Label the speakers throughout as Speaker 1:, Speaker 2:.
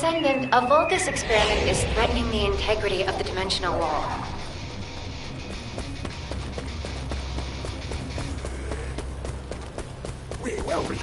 Speaker 1: Descendant, a Vulgus experiment is threatening the integrity of the dimensional wall.
Speaker 2: We will be.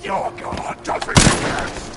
Speaker 2: Your god doesn't exist!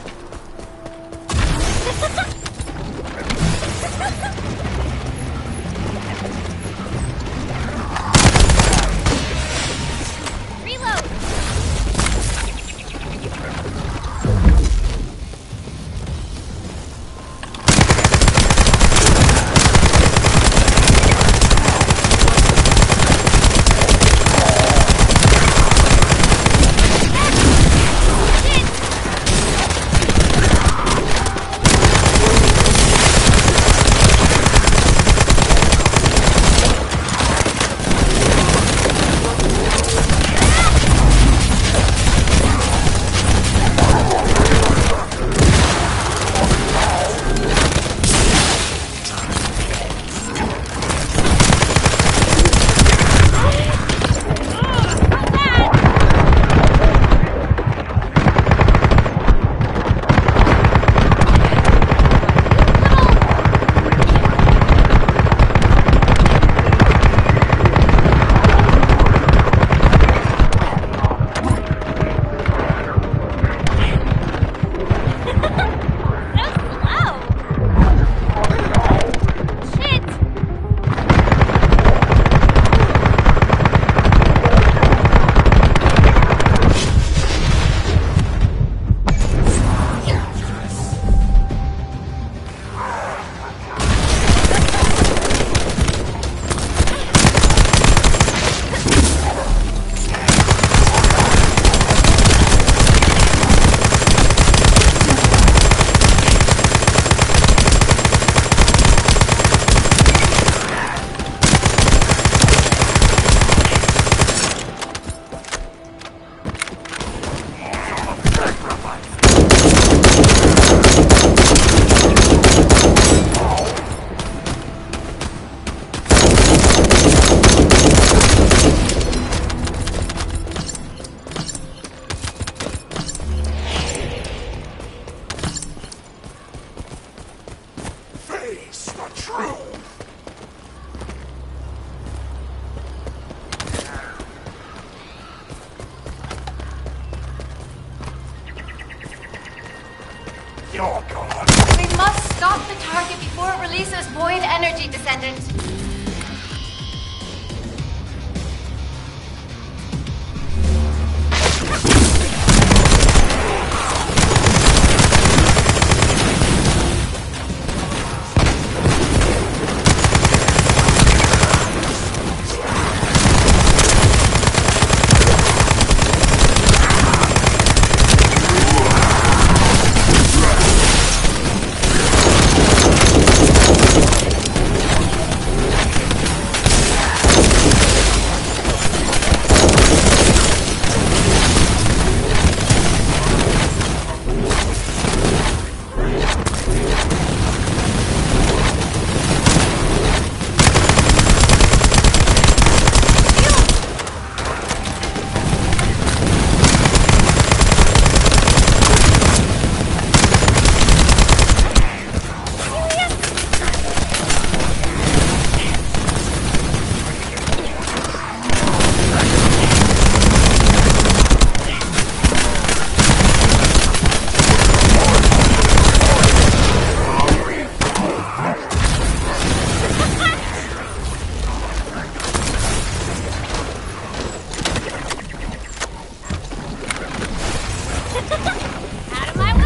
Speaker 2: Face the truth! Your god!
Speaker 1: We must stop the target before it releases void energy, Descendant.
Speaker 3: Out of my way!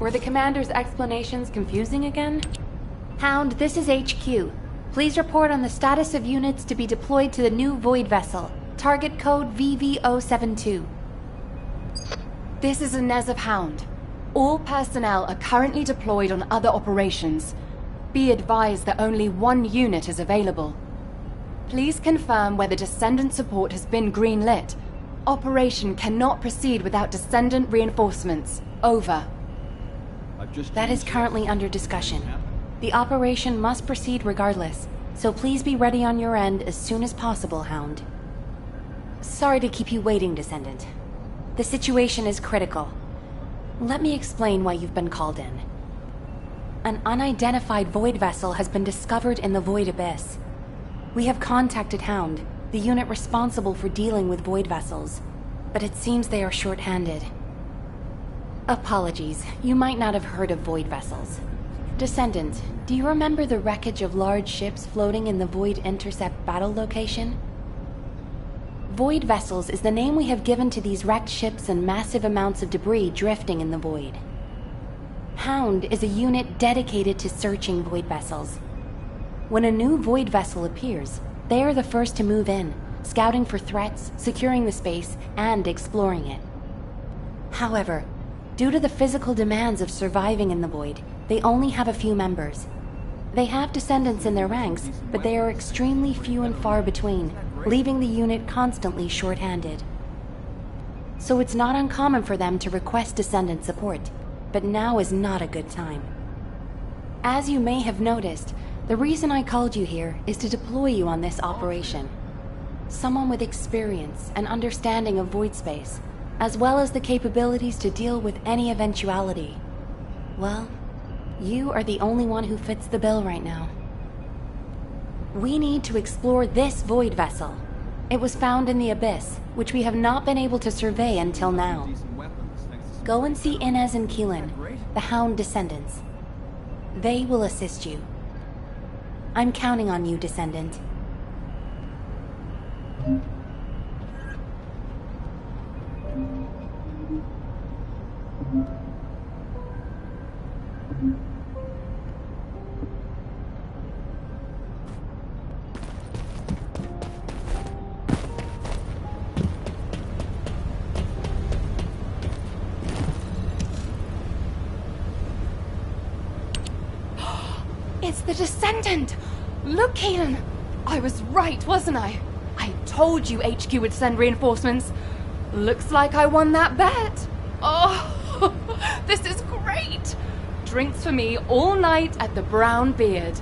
Speaker 3: Were the commander's explanations confusing again?
Speaker 1: Hound, this is HQ. Please report on the status of units to be deployed to the new Void vessel. Target code VV072.
Speaker 3: This is Inez of Hound. All personnel are currently deployed on other operations. Be advised that only one unit is available. Please confirm whether Descendant support has been green-lit. Operation cannot proceed without Descendant reinforcements. Over.
Speaker 1: That is currently under discussion. The operation must proceed regardless, so please be ready on your end as soon as possible, Hound. Sorry to keep you waiting, Descendant. The situation is critical. Let me explain why you've been called in. An unidentified Void vessel has been discovered in the Void Abyss. We have contacted Hound, the unit responsible for dealing with Void vessels, but it seems they are short-handed. Apologies, you might not have heard of Void vessels. Descendant, do you remember the wreckage of large ships floating in the Void Intercept battle location? Void vessels is the name we have given to these wrecked ships and massive amounts of debris drifting in the Void. Hound is a unit dedicated to searching Void vessels. When a new Void vessel appears, they are the first to move in, scouting for threats, securing the space, and exploring it. However, due to the physical demands of surviving in the Void, they only have a few members. They have descendants in their ranks, but they are extremely few and far between, leaving the unit constantly short-handed. So it's not uncommon for them to request descendant support, but now is not a good time. As you may have noticed, the reason I called you here is to deploy you on this operation. Someone with experience and understanding of void space, as well as the capabilities to deal with any eventuality. Well, you are the only one who fits the bill right now. We need to explore this Void vessel. It was found in the Abyss, which we have not been able to survey until now. Go and see Inez and Keelan, the Hound descendants. They will assist you. I'm counting on you, Descendant.
Speaker 3: It's the Descendant! Look, Keelan! I was right, wasn't I? I told you HQ would send reinforcements. Looks like I won that bet. Oh, this is great! Drinks for me all night at the Brown Beard.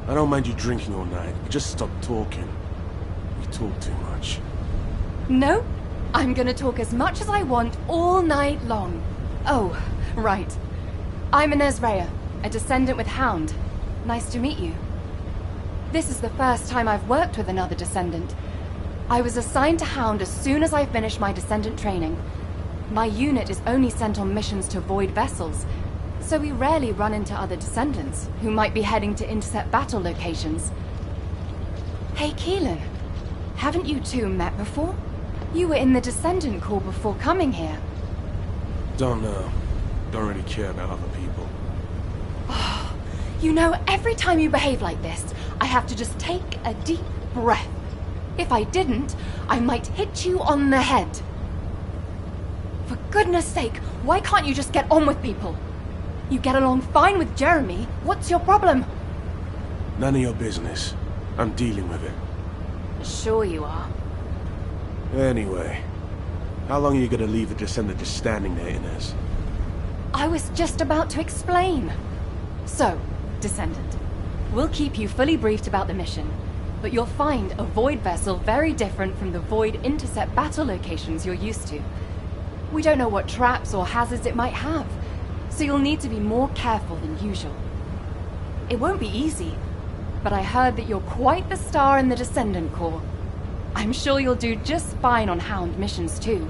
Speaker 4: I don't mind you drinking all night, but just stop talking. You talk too much.
Speaker 3: No, I'm gonna talk as much as I want all night long. Oh, right. I'm Inez Rhea, a descendant with Hound. Nice to meet you. This is the first time I've worked with another descendant. I was assigned to Hound as soon as I finished my descendant training. My unit is only sent on missions to Void vessels, so we rarely run into other descendants who might be heading to intercept battle locations. Hey, Keelan, haven't you two met before? You were in the Descendant Corps before coming here.
Speaker 4: Don't know. Don't really care about other people.
Speaker 3: Oh, you know, every time you behave like this, I have to just take a deep breath. If I didn't, I might hit you on the head. For goodness sake, why can't you just get on with people? You get along fine with Jeremy. What's your problem?
Speaker 4: None of your business. I'm dealing with it.
Speaker 3: Sure you are.
Speaker 4: Anyway, how long are you gonna leave the Descendant just standing there, Inez?
Speaker 3: I was just about to explain. So, Descendant, we'll keep you fully briefed about the mission, but you'll find a Void vessel very different from the Void Intercept battle locations you're used to. We don't know what traps or hazards it might have, so you'll need to be more careful than usual. It won't be easy, but I heard that you're quite the star in the Descendant Corps. I'm sure you'll do just fine on Hound missions too.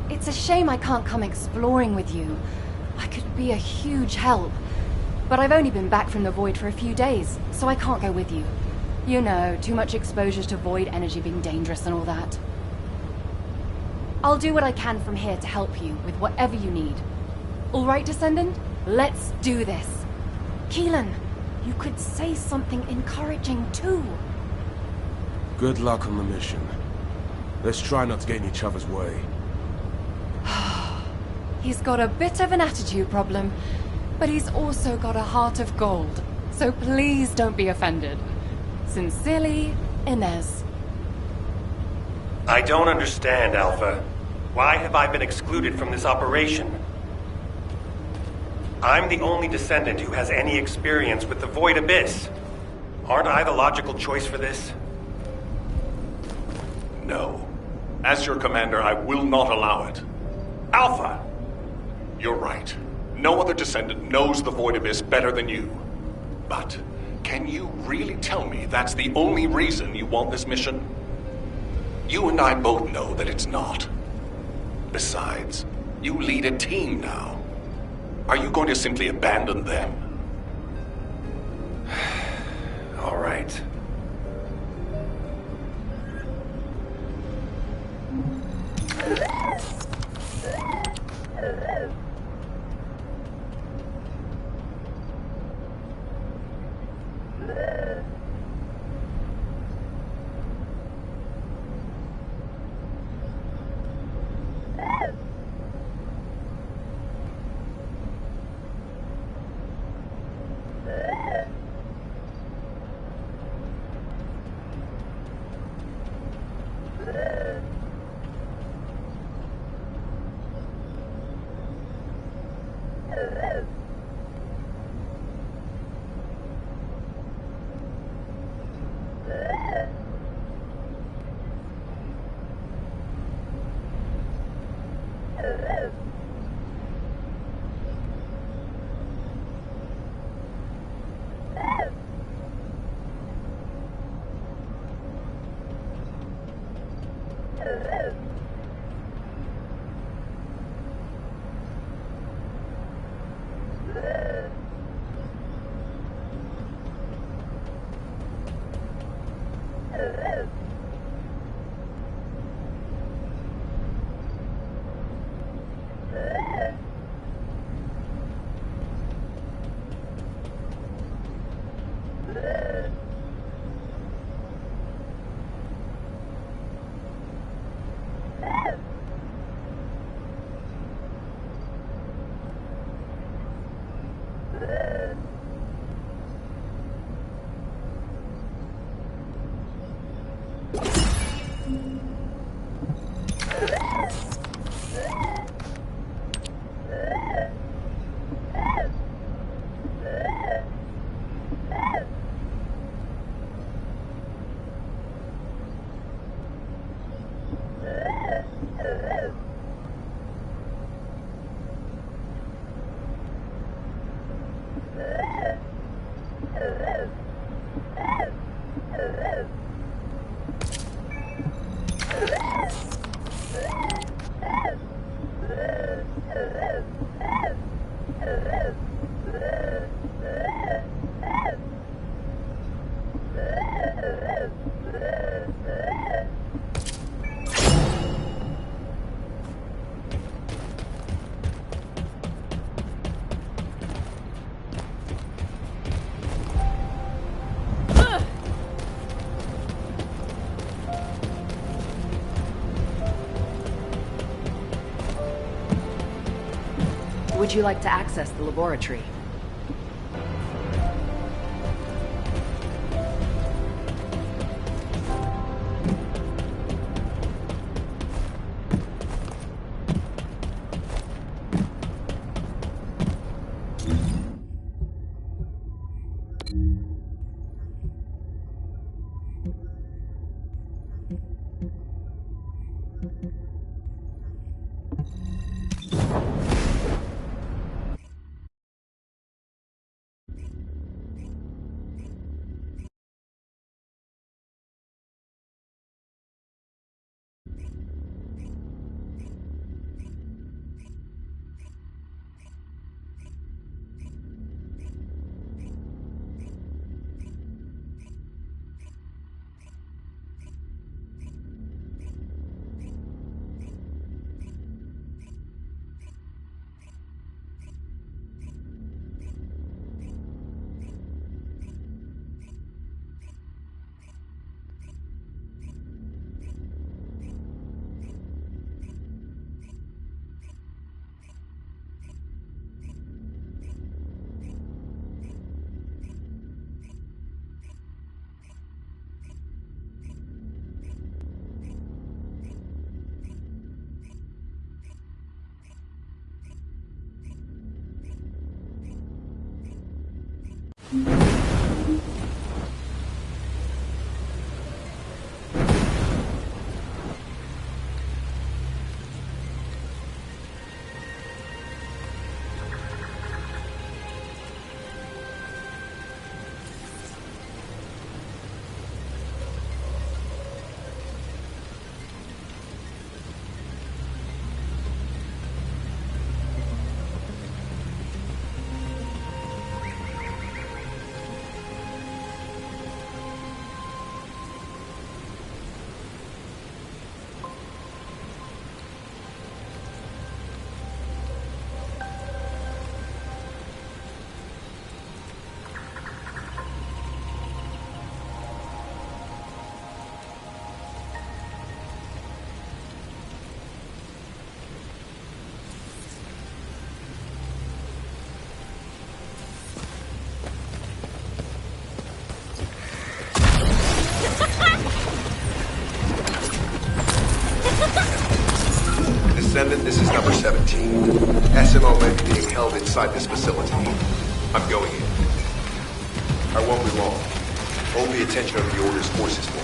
Speaker 3: It's a shame I can't come exploring with you. I could be a huge help. But I've only been back from the Void for a few days, so I can't go with you. You know, too much exposure to Void energy being dangerous and all that. I'll do what I can from here to help you with whatever you need. All right, Descendant? Let's do this. Keelan, you could say something encouraging too.
Speaker 4: Good luck on the mission. Let's try not to get in each other's way.
Speaker 3: He's got a bit of an attitude problem, but he's also got a heart of gold. So please don't be offended. Sincerely, Inez.
Speaker 5: I don't understand, Alpha. Why have I been excluded from this operation? I'm the only Descendant who has any experience with the Void Abyss. Aren't I the logical choice for this?
Speaker 2: No. As your commander, I will not allow it. Alpha! You're right. No other Descendant knows the Void Abyss better than you. But can you really tell me that's the only reason you want this mission? You and I both know that it's not. Besides, you lead a team now. Are you going to simply abandon them?
Speaker 5: All right.
Speaker 6: Would you like to access the laboratory?
Speaker 7: SMO may be being held inside this facility. I'm going in. I won't be long. Hold the attention of the Order's forces for me.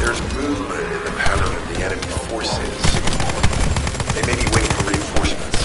Speaker 7: There's movement in the pattern of the enemy forces. They may be waiting for reinforcements.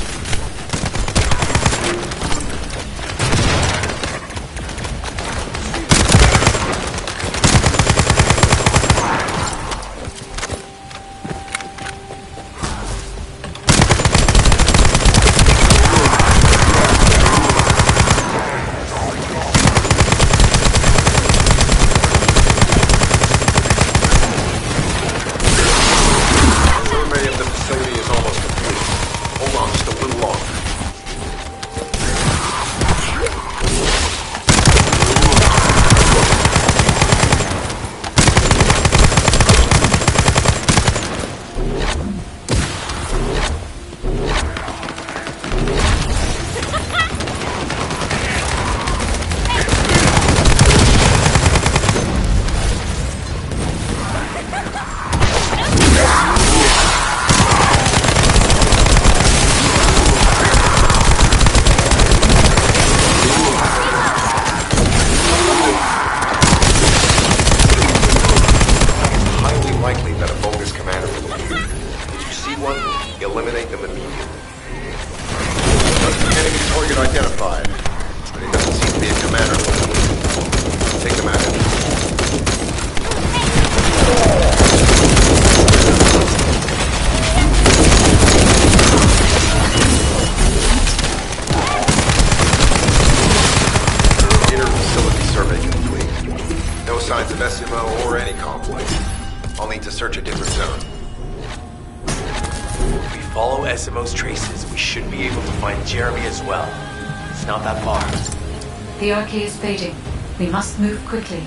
Speaker 7: Eliminate them immediately. Enemy target identified, but it doesn't seem to be a commander. Take them out. Inner facility survey complete. No signs of SMO or any conflict. I'll need to search a different zone.
Speaker 8: Follow SMO's traces, we should be able to find Jeremy as well. It's not that far.
Speaker 9: The RK is fading. We must move quickly.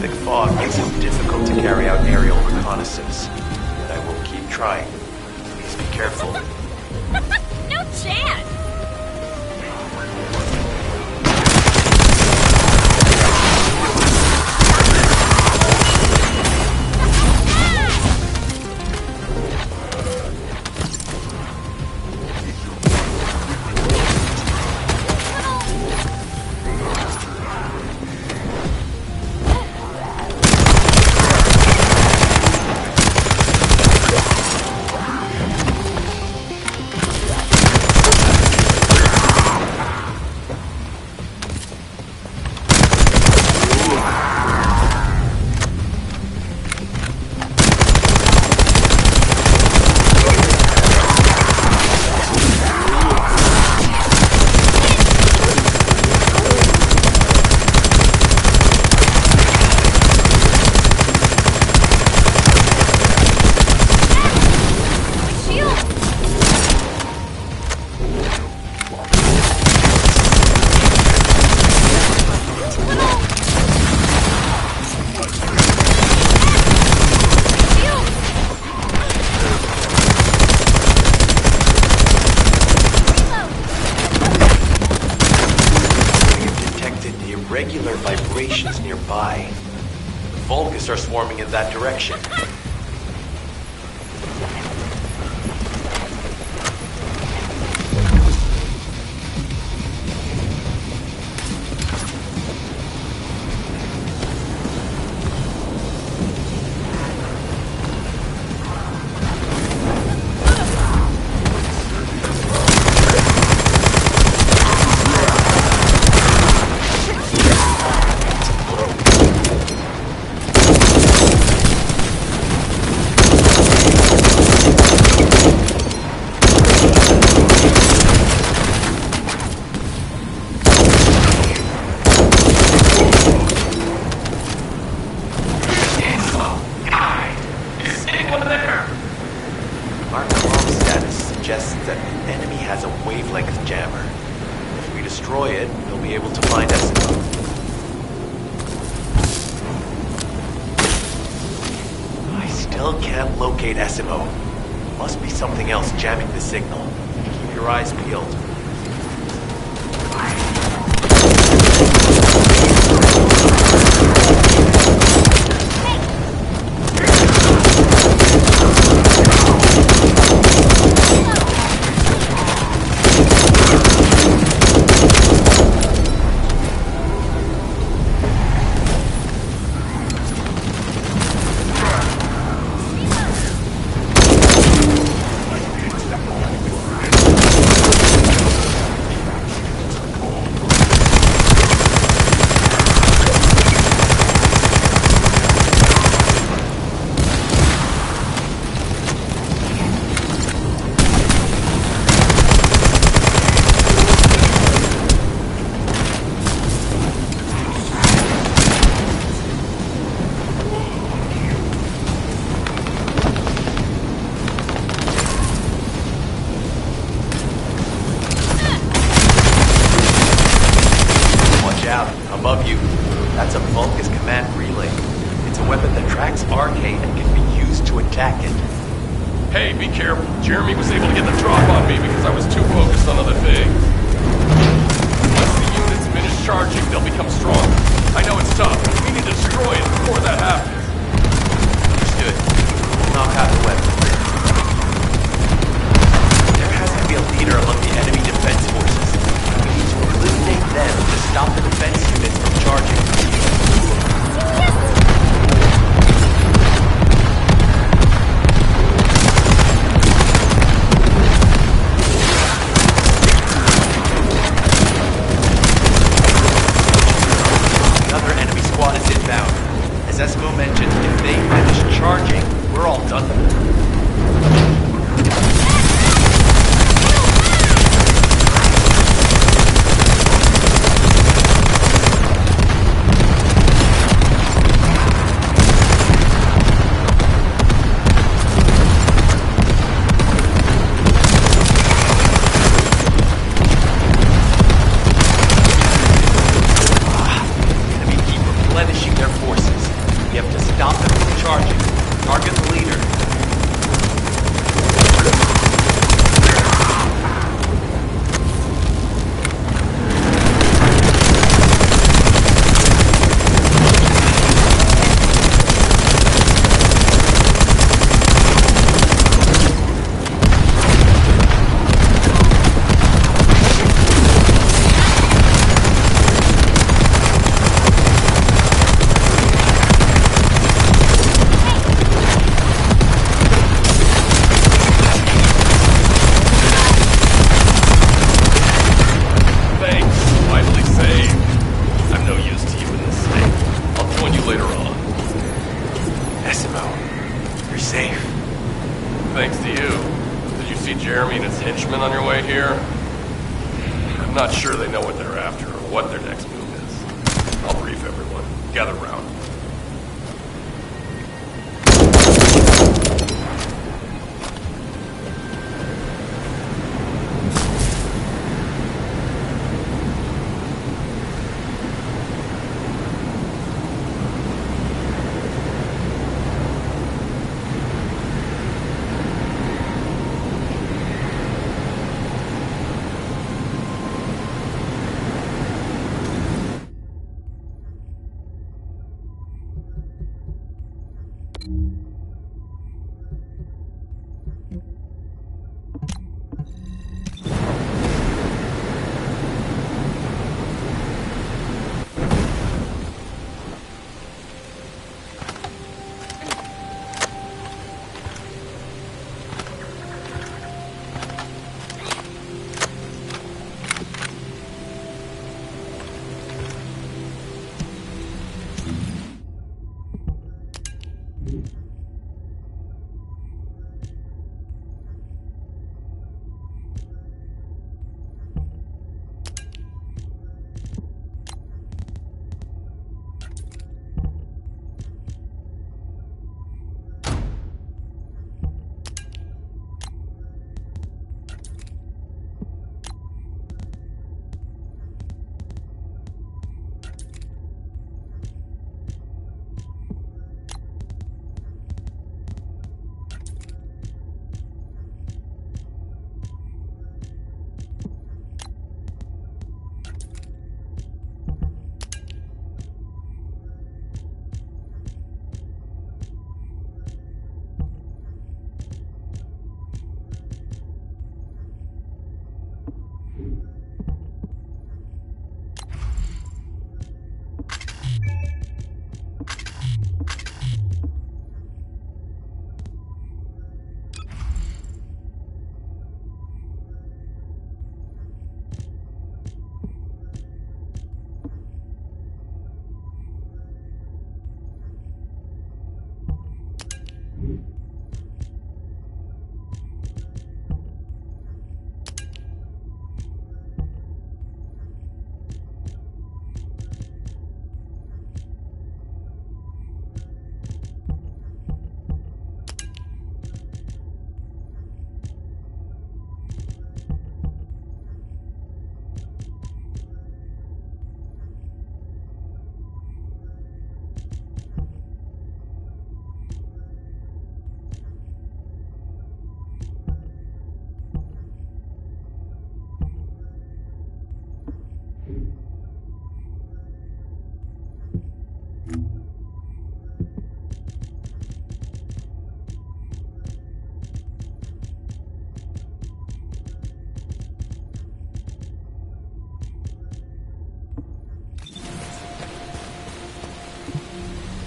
Speaker 8: Thick fog makes it difficult to carry out aerial reconnaissance, but I will keep trying. Please be careful.
Speaker 10: No chance!
Speaker 8: Regular vibrations nearby. The Vulgus are swarming in that direction. destroy it, you'll be able to find Descendant. I still can't locate Esimo. Must be something else jamming the signal. Keep your eyes peeled. Above you. That's a Vulcus command relay. It's a weapon that tracks RK and can be used to attack it.
Speaker 11: Hey, be careful. Jeremy was able to get the drop on me because I was too focused on other things. Once the units finish charging, they'll become stronger. I know it's tough, but we need to destroy it before that happens.
Speaker 8: Understood. Knock out the weapon. There has to be a leader among the enemy defense forces. We need to eliminate them to stop the defense units from charging. Another enemy squad is inbound. As Esmo mentioned, if they finish charging, we're all done for. Replenishing their forces. We have to stop them from charging. Target the leader.
Speaker 11: Thanks to you. Did you see Jeremy and his henchmen on your way here? I'm not sure they know what they're after or what their next move is. I'll brief everyone. Gather round.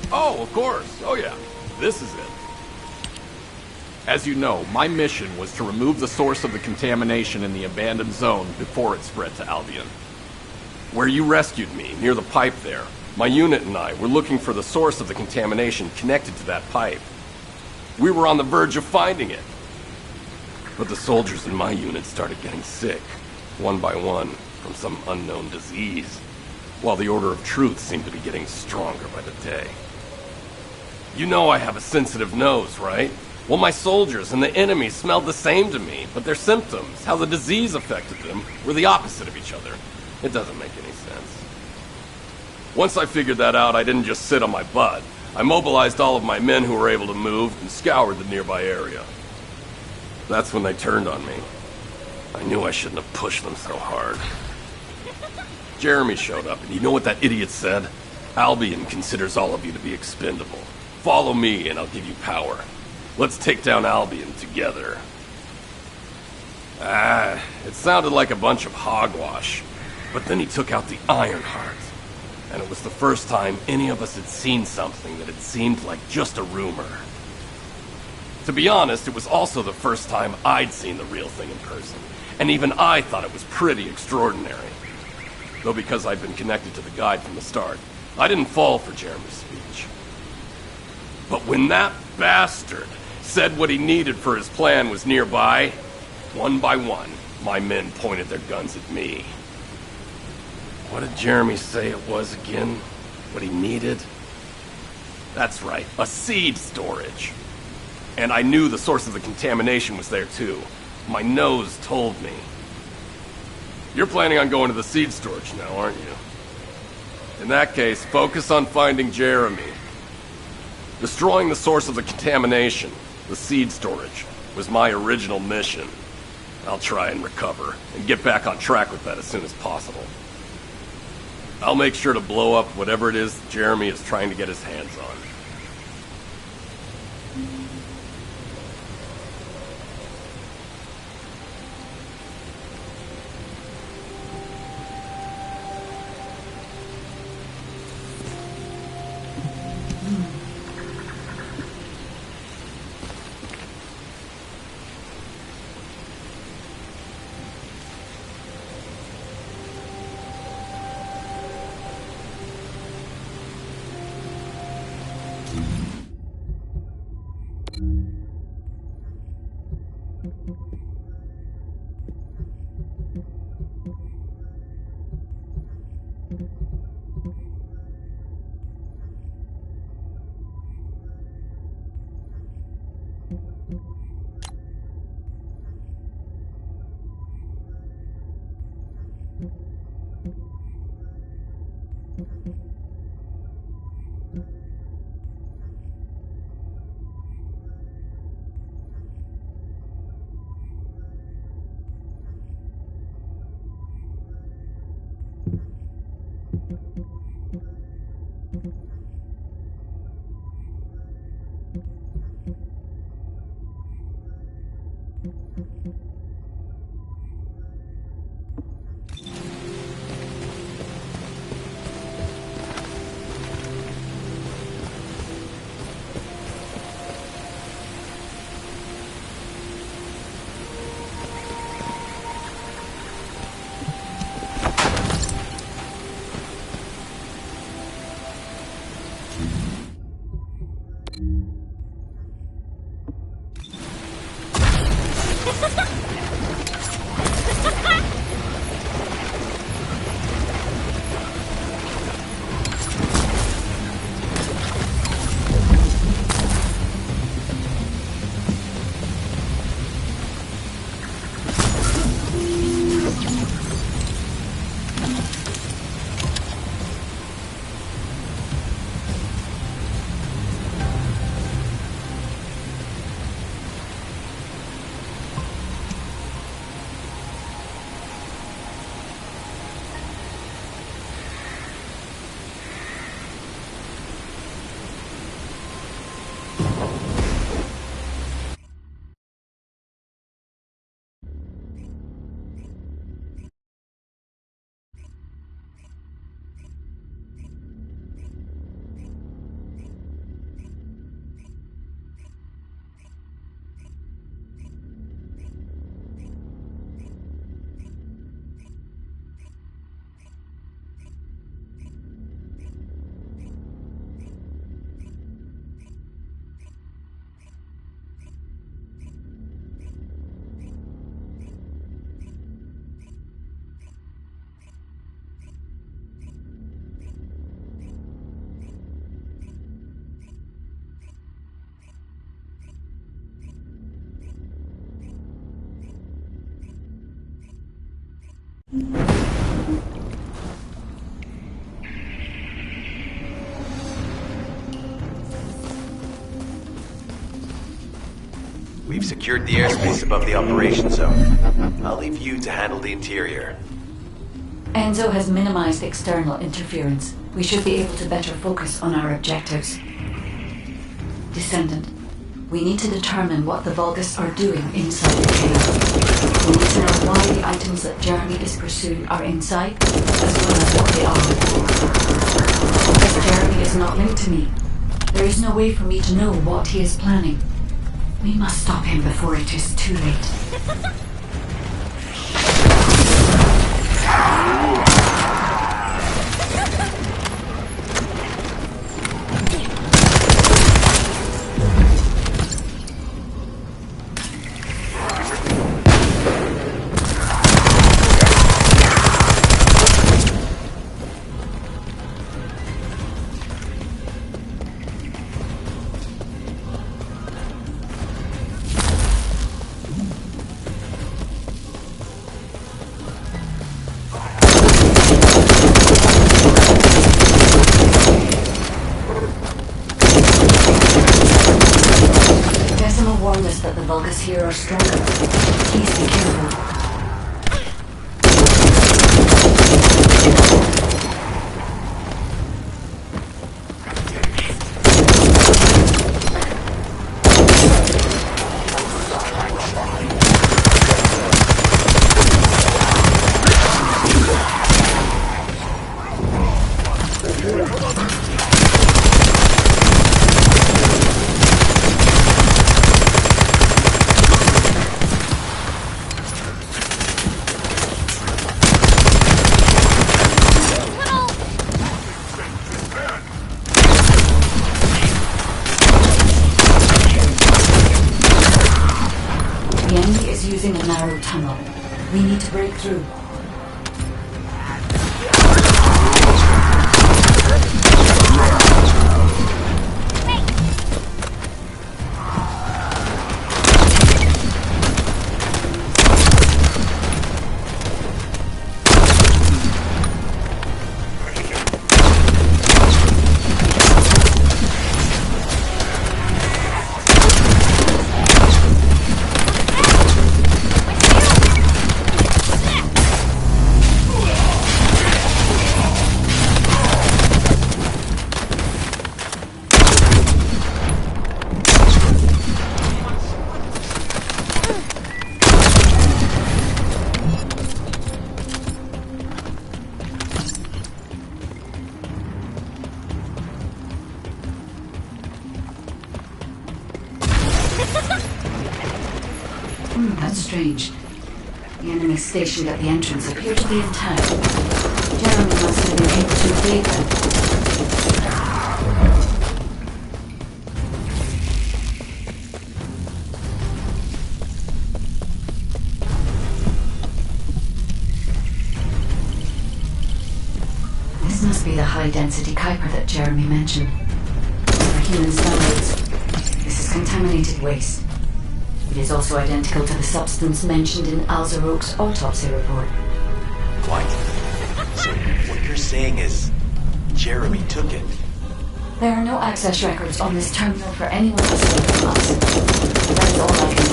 Speaker 11: Oh, of course. Oh, yeah. This is it. As you know, my mission was to remove the source of the contamination in the abandoned zone before it spread to Albion. Where you rescued me, near the pipe there, my unit and I were looking for the source of the contamination connected to that pipe. We were on the verge of finding it. But the soldiers in my unit started getting sick, one by one, from some unknown disease, while the Order of Truth seemed to be getting stronger by the day. You know I have a sensitive nose, right? Well, my soldiers and the enemy smelled the same to me, but their symptoms, how the disease affected them, were the opposite of each other. It doesn't make any sense. Once I figured that out, I didn't just sit on my butt. I mobilized all of my men who were able to move and scoured the nearby area. That's when they turned on me. I knew I shouldn't have pushed them so hard. Jeremy showed up, and you know what that idiot said? Albion considers all of you to be expendable. Follow me, and I'll give you power. Let's take down Albion together. It sounded like a bunch of hogwash. But then he took out the Ironheart. And it was the first time any of us had seen something that had seemed like just a rumor. To be honest, it was also the first time I'd seen the real thing in person. And even I thought it was pretty extraordinary. Though because I'd been connected to the guide from the start, I didn't fall for Jeremy's speech. But when that bastard said what he needed for his plan was nearby, one by one, my men pointed their guns at me. What did Jeremy say it was again? What he needed? That's right, a seed storage. And I knew the source of the contamination was there too. My nose told me. You're planning on going to the seed storage now, aren't you? In that case, focus on finding Jeremy. Destroying the source of the contamination, the seed storage, was my original mission. I'll try and recover, and get back on track with that as soon as possible. I'll make sure to blow up whatever it is Jeremy is trying to get his hands on.
Speaker 8: We've secured the airspace above the operation zone. I'll leave you to handle the interior.
Speaker 9: Enzo has minimized external interference. We should be able to better focus on our objectives. Descendant, we need to determine what the Vulgus are doing inside the cave. We need to know why the items that Jeremy is pursuing are inside, as well as what they are. Because Jeremy is not linked to me, there is no way for me to know what he is planning. We must stop him before it is too late. That the Vulgus here are stronger. Please be careful. Using a narrow tunnel. We need to break through. That's strange. The enemies stationed at the entrance appear to be intact. Jeremy must have been able to evade them. This must be the high-density Kuiper that Jeremy mentioned. For human standards, this is contaminated waste. It is also identical to the substance mentioned in Alzaroke's autopsy report.
Speaker 8: What? So what you're saying is Jeremy took it?
Speaker 9: There are no access records on this terminal for anyone aside from us. That is all I can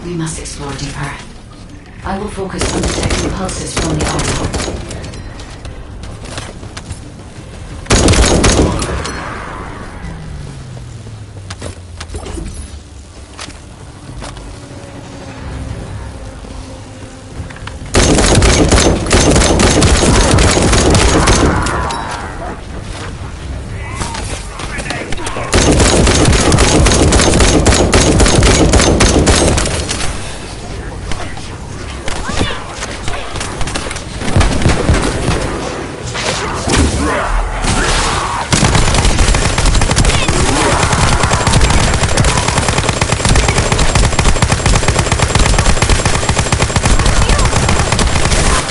Speaker 9: assume. We must explore deeper. I will focus on detecting pulses from the island.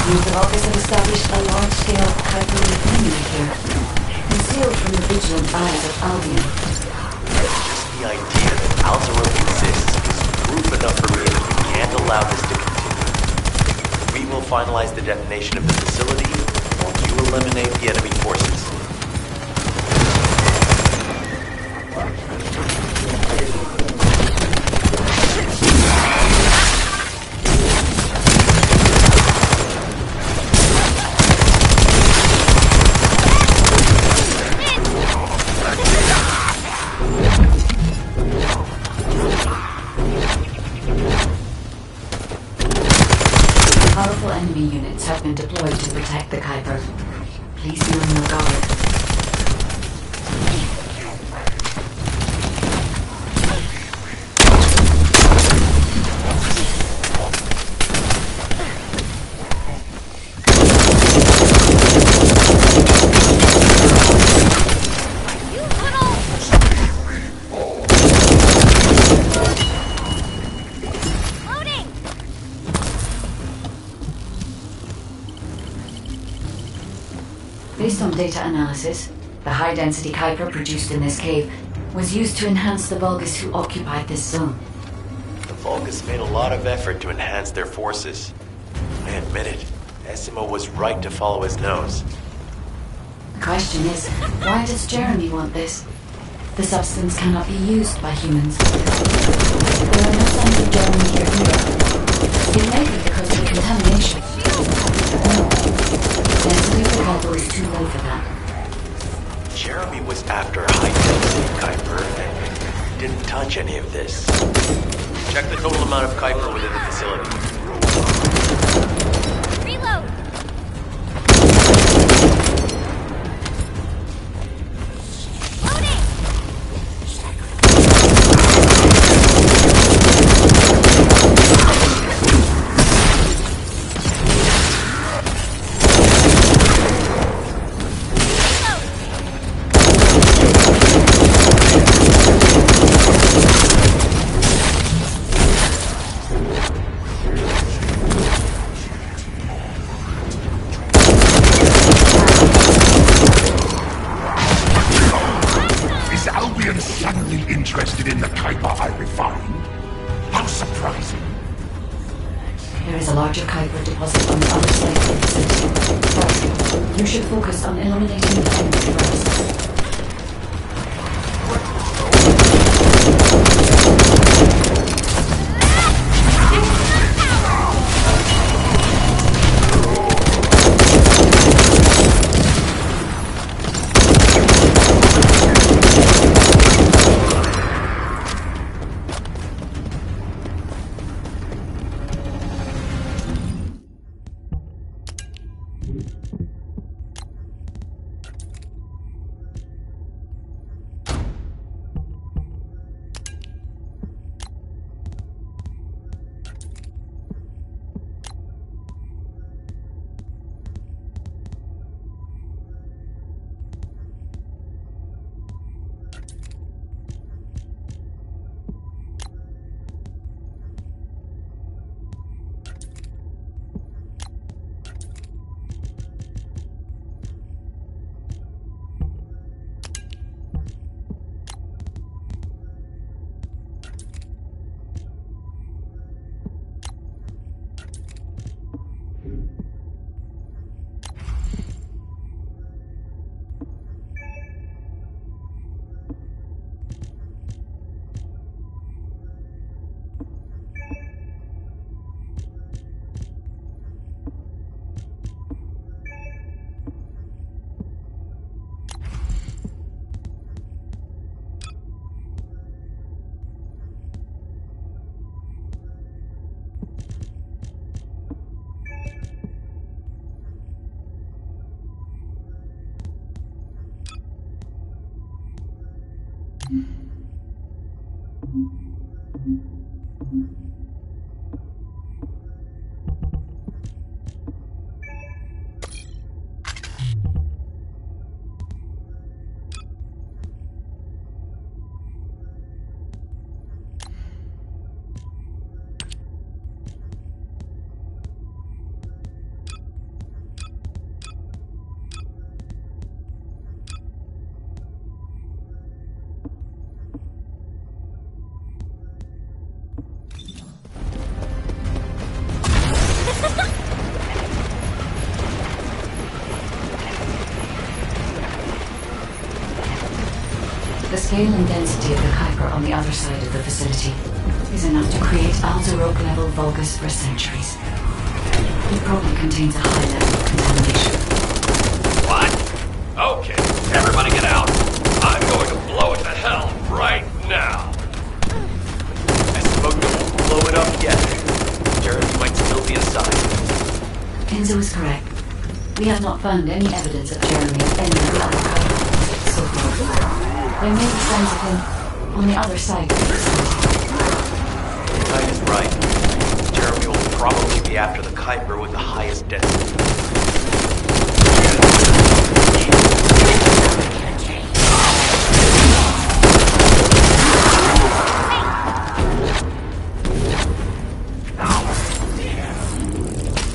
Speaker 9: The Vulgus have established a large-scale hyperloop enemy here, concealed from the vigilant eyes of Albion.
Speaker 8: Just the idea that Alzaroke exists is proof enough for me that we can't allow this to continue. will finalize the detonation of the facility once you eliminate the enemy forces.
Speaker 9: Powerful enemy units have been deployed to protect the Kuiper. Please be on your guard. Based on data analysis, the high-density Kuiper produced in this cave was used to enhance the Vulgus who occupied this zone.
Speaker 8: The Vulgus made a lot of effort to enhance their forces. I admit it, Esimo was right to follow his nose.
Speaker 9: The question is, why does Jeremy want this? The substance cannot be used by humans. There are no signs of Jeremy here either. It may be because of the contamination. No. The density of the Kuiper is too low for that.
Speaker 8: Jeremy was after high-density Kuiper and didn't touch any of this. Check the total amount of Kuiper within the facility.
Speaker 10: Reload!
Speaker 12: Suddenly interested in the Kuiper I refined? How surprising.
Speaker 9: There is a larger Kuiper deposit on the other side of the city. First, you should focus on eliminating the enemy first. scale and density of the Kuiper on the other side of the facility is enough to create Alderoke-level Vulgus for centuries. It probably contains a high level of contamination.
Speaker 11: What? Okay, everybody get out. I'm going to blow it to hell right now.
Speaker 8: I suppose we won't blow it up yet. Jeremy might still be inside.
Speaker 9: Enzo is correct. We have not found any evidence of Jeremy at any of the other Kuiper so far. There may be signs of him on the other side of the facility.
Speaker 8: Knight is right. Jeremy will probably be after the Kuiper with the highest density.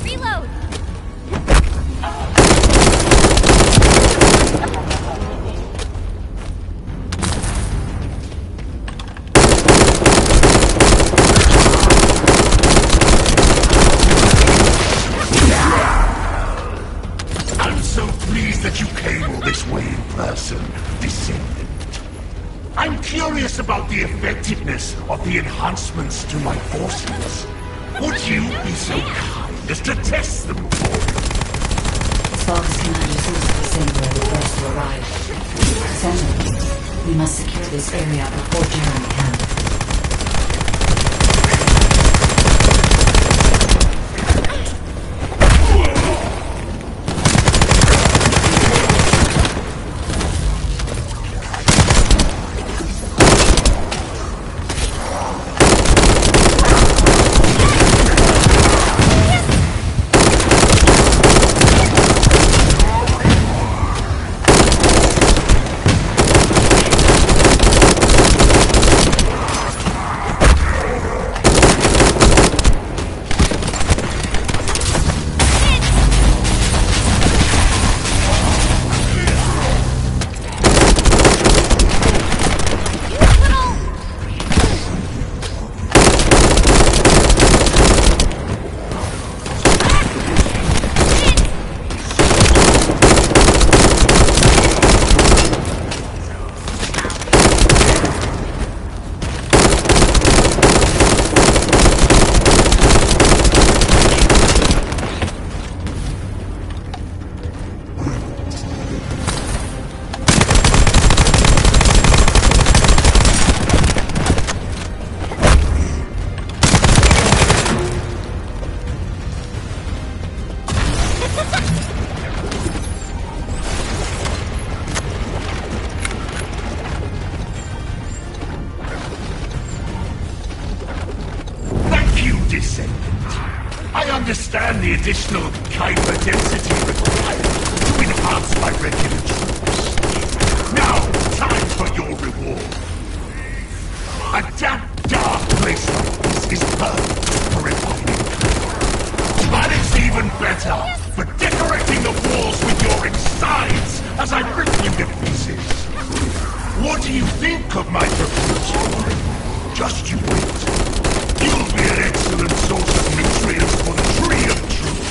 Speaker 10: Reload!
Speaker 12: I'm so pleased that you came all this way in person, Descendant. I'm curious about the effectiveness of the enhancements to my forces. Would you be so kind as to test them for me?
Speaker 9: Vulgus commander seems to be saying we're the first to arrive. Descendant, we must secure this area before Jeremy can.
Speaker 12: I understand the additional Kuiper density required to enhance my regular troops. Now, time for your reward. A damp, dark place like this is perfect for refining Kuiper. But it's even better for decorating the walls with your insides as I rip you to pieces. What do you think of my proposal? Just you wait. You'll be an excellent source of nutrients for the tree of truth.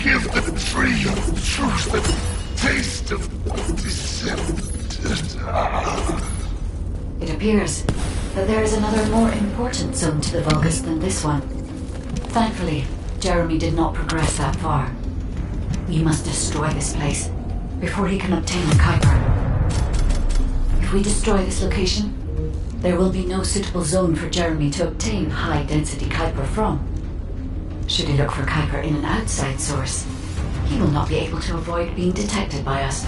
Speaker 12: give the tree of truth a taste of Descendant.
Speaker 9: It appears that there is another more important zone to the Vulgus than this one. Thankfully, Jeremy did not progress that far. We must destroy this place before he can obtain the Kuiper. If we destroy this location, there will be no suitable zone for Jeremy to obtain high-density Kuiper from. Should he look for Kuiper in an outside source, he will not be able to avoid being detected by us.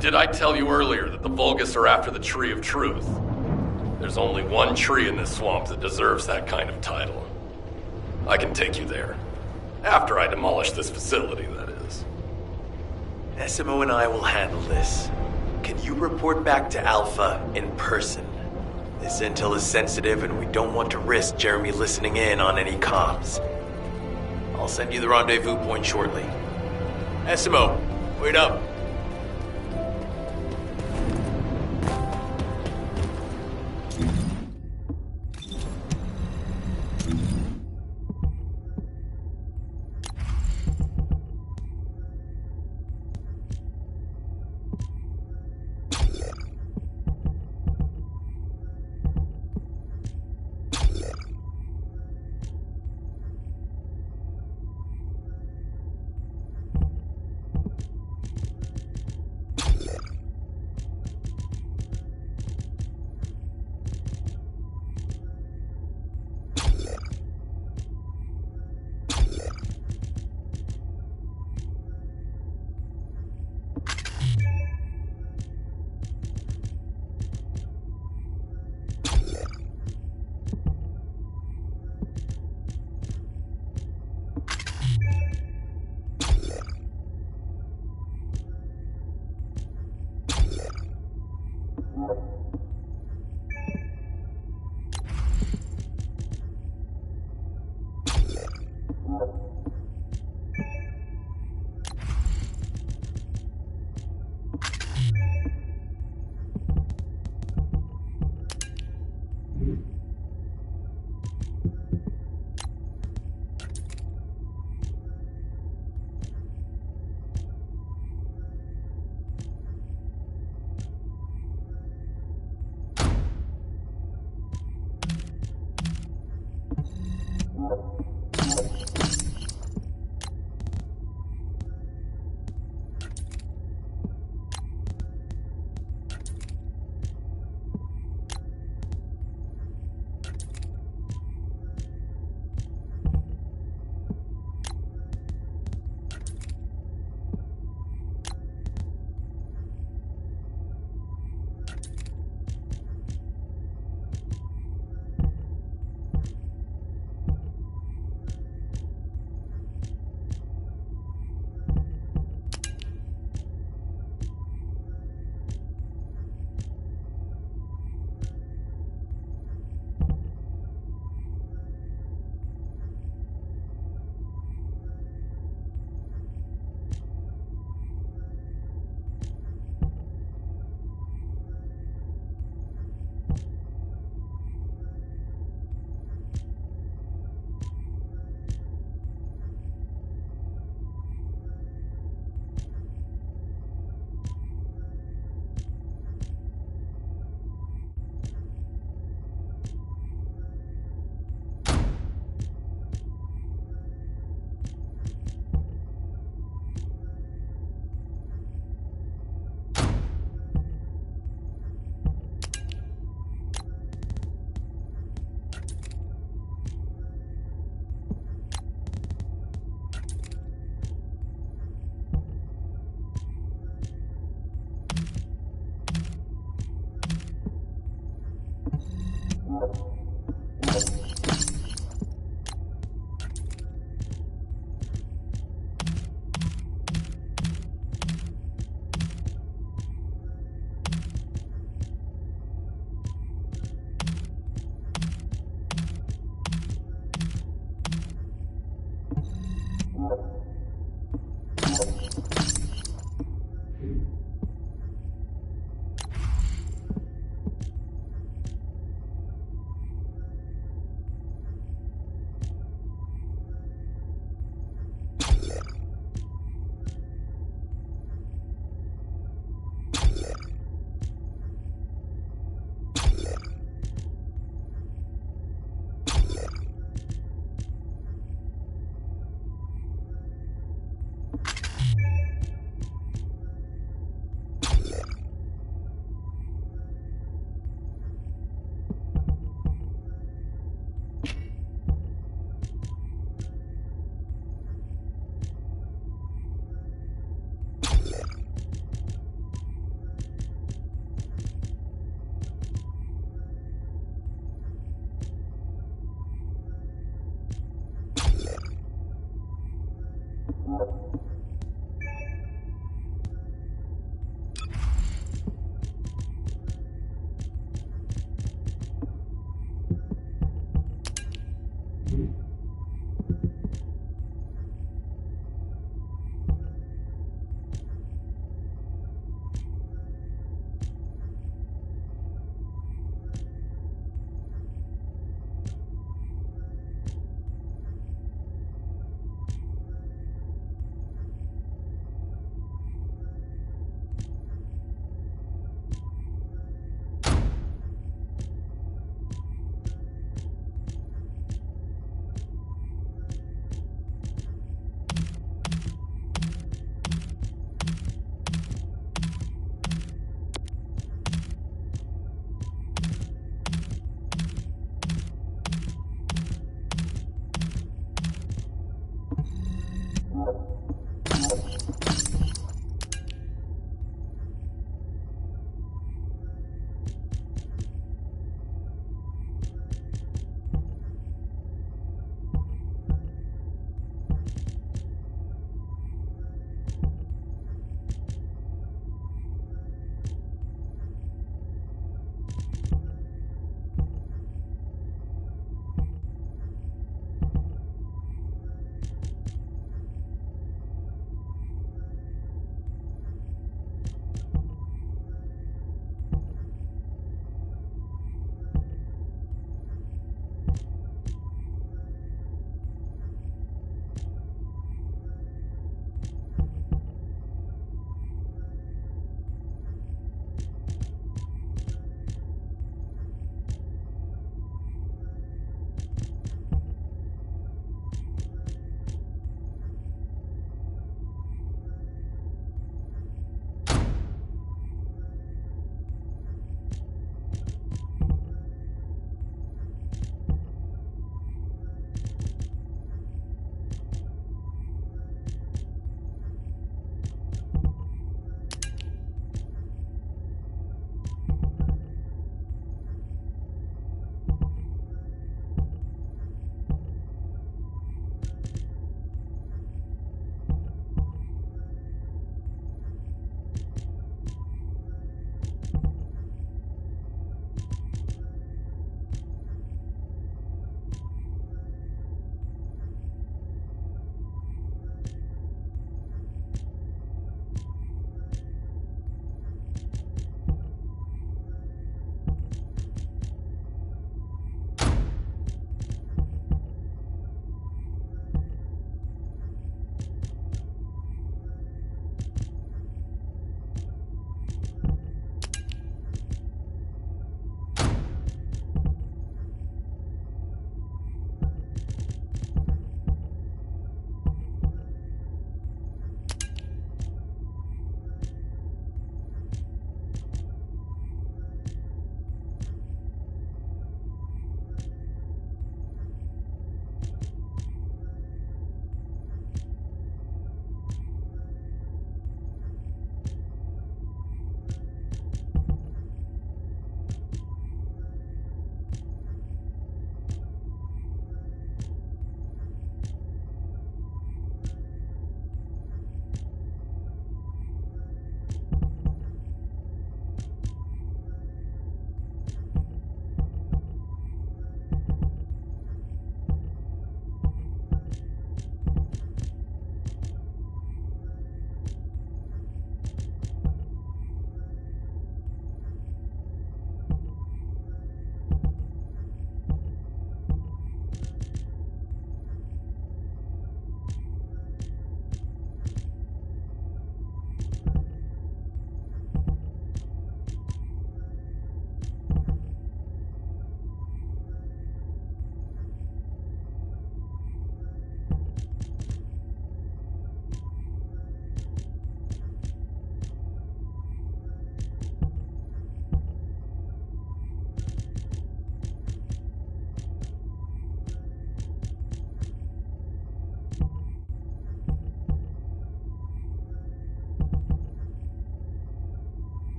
Speaker 11: Did I tell you earlier that the Vulgus are after the Tree of Truth? There's only one tree in this swamp that deserves that kind of title. I can take you there. After I demolish this facility, that is.
Speaker 8: Essimo and I will handle this. Can you report back to Alpha in person? This intel is sensitive and we don't want to risk Jeremy listening in on any comms. I'll send you the rendezvous point shortly. Essimo, wait up.